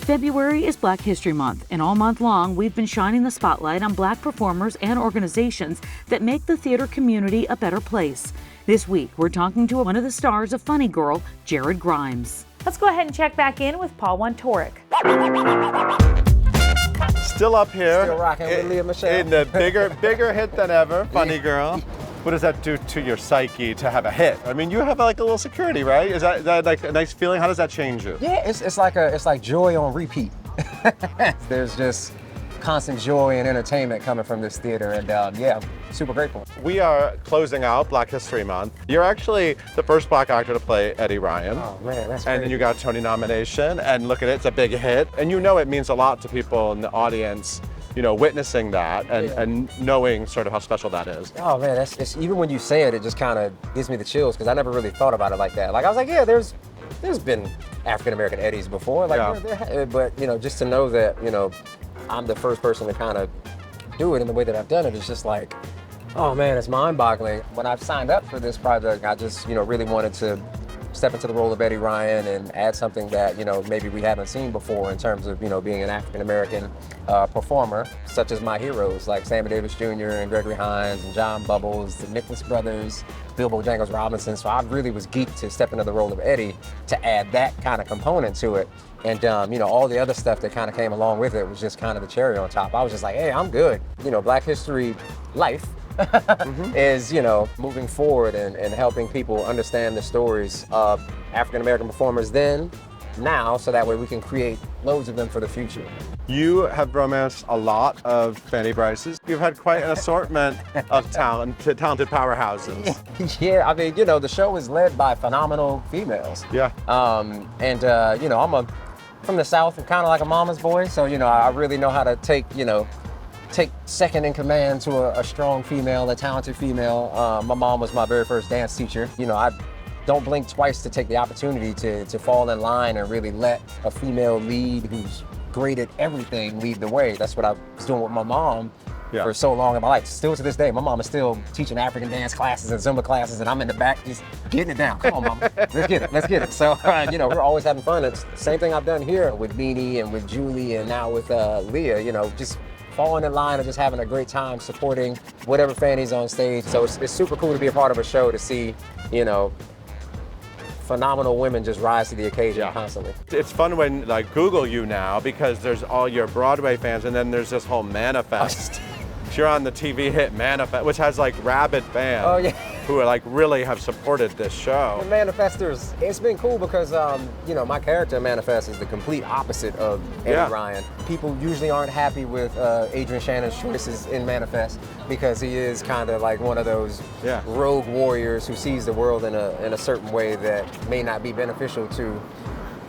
February is Black History Month, and all month long, we've been shining the spotlight on Black performers and organizations that make the theater community a better place. This week, we're talking to one of the stars of Funny Girl, Jared Grimes. Let's go ahead and check back in with Paul Wontorek. Still up here. Still rocking with Leah Michelle. In the bigger hit than ever, Funny Girl. What does that do to your psyche to have a hit? I mean, you have like a little security, right? Is that like a nice feeling? How does that change you? Yeah, it's like joy on repeat. There's just constant joy and entertainment coming from this theater, and yeah, super grateful. We are closing out Black History Month. You're actually the first Black actor to play Eddie Ryan. Oh man, that's great. And then you got a Tony nomination, and look at it, it's a big hit. And you know it means a lot to people in the audience, you know, witnessing that and knowing sort of how special that is. Oh man, it's even when you say it, it just kind of gives me the chills, because I never really thought about it like that. Like I was like, yeah, there's been African American Eddies before, like, but you know, just to know that, you know, I'm the first person to kind of do it in the way that I've done it, it's just like, oh man, it's mind-boggling. When I signed up for this project, I just, you know, really wanted to step into the role of Eddie Ryan and add something that, you know, maybe we haven't seen before in terms of, you know, being an African-American performer, such as my heroes like Sammy Davis Jr. and Gregory Hines and John Bubbles, the Nicholas Brothers, Bilbo Bojangles Robinson. So I really was geeked to step into the role of Eddie to add that kind of component to it. And, you know, all the other stuff that kind of came along with it was just kind of the cherry on top. I was just like, hey, I'm good. You know, Black History life is, you know, moving forward and helping people understand the stories of African-American performers then, now, so that way we can create loads of them for the future. You have romanced a lot of Fanny Bryces. You've had quite an assortment of talented powerhouses. Yeah, I mean, you know, the show is led by phenomenal females. Yeah. You know, I'm from the South, I'm kind of like a mama's boy, so, you know, I really know how to take second in command to a strong female, a talented female. My mom was my very first dance teacher. You know, I don't blink twice to take the opportunity to fall in line and really let a female lead who's great at everything lead the way. That's what I was doing with my mom for so long in my life. Still to this day, my mom is still teaching African dance classes and Zumba classes, and I'm in the back just getting it down. Come on, mama, let's get it. So, you know, we're always having fun. It's the same thing I've done here with Beanie and with Julie and now with Leah, you know, just falling in line and just having a great time supporting whatever Fanny's on stage. So it's super cool to be a part of a show to see, you know, phenomenal women just rise to the occasion constantly. It's fun when like Google you now, because there's all your Broadway fans, and then there's this whole Manifest. You're on the TV hit Manifest, which has like rabid fans who are like really have supported this show. The Manifesters, it's been cool because you know, my character in Manifest is the complete opposite of Eddie Ryan. People usually aren't happy with Adrian Shannon's choices in Manifest, because he is kind of like one of those rogue warriors who sees the world in a certain way that may not be beneficial to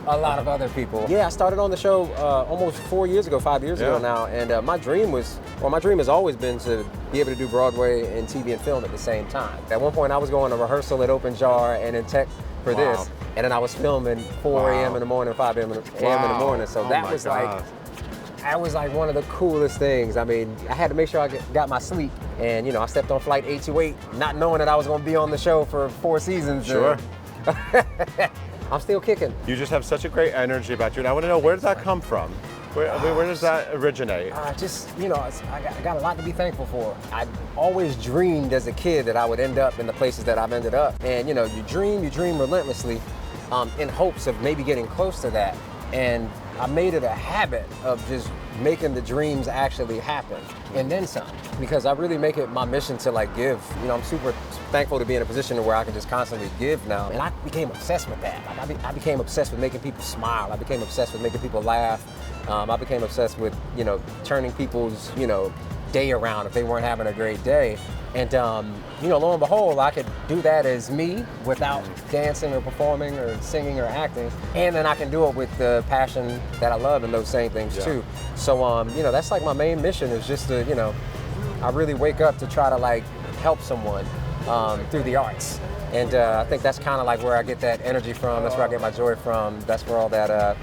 a lot of other people. Yeah, I started on the show almost 5 years ago now, and my dream has always been to be able to do Broadway and TV and film at the same time. At one point I was going to rehearsal at Open Jar and in tech for this, and then I was filming 4 a.m. in the morning, 5 a.m. in the morning, so that was like one of the coolest things. I mean, I had to make sure I got my sleep, and you know, I stepped on flight 828 not knowing that I was going to be on the show for 4 seasons. Sure. I'm still kicking. You just have such a great energy about you, and I want to know, where does that come from? Where does that originate? Just, you know, I got a lot to be thankful for. I always dreamed as a kid that I would end up in the places that I've ended up. And you know, you dream relentlessly in hopes of maybe getting close to that. And I made it a habit of just making the dreams actually happen, and then some, because I really make it my mission to like give. You know, I'm super thankful to be in a position where I can just constantly give now, and I became obsessed with that. Like I became obsessed with making people smile. I became obsessed with making people laugh. I became obsessed with, you know, turning people's, you know, day around if they weren't having a great day. And you know, lo and behold, I could do that as me without dancing or performing or singing or acting, and then I can do it with the passion that I love and those same things too. So you know, that's like my main mission, is just to, you know, I really wake up to try to like help someone through the arts. And I think that's kind of like where I get that energy from. That's where I get my joy from. That's where all that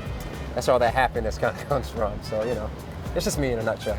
happiness kind of comes from. So, you know, it's just me in a nutshell.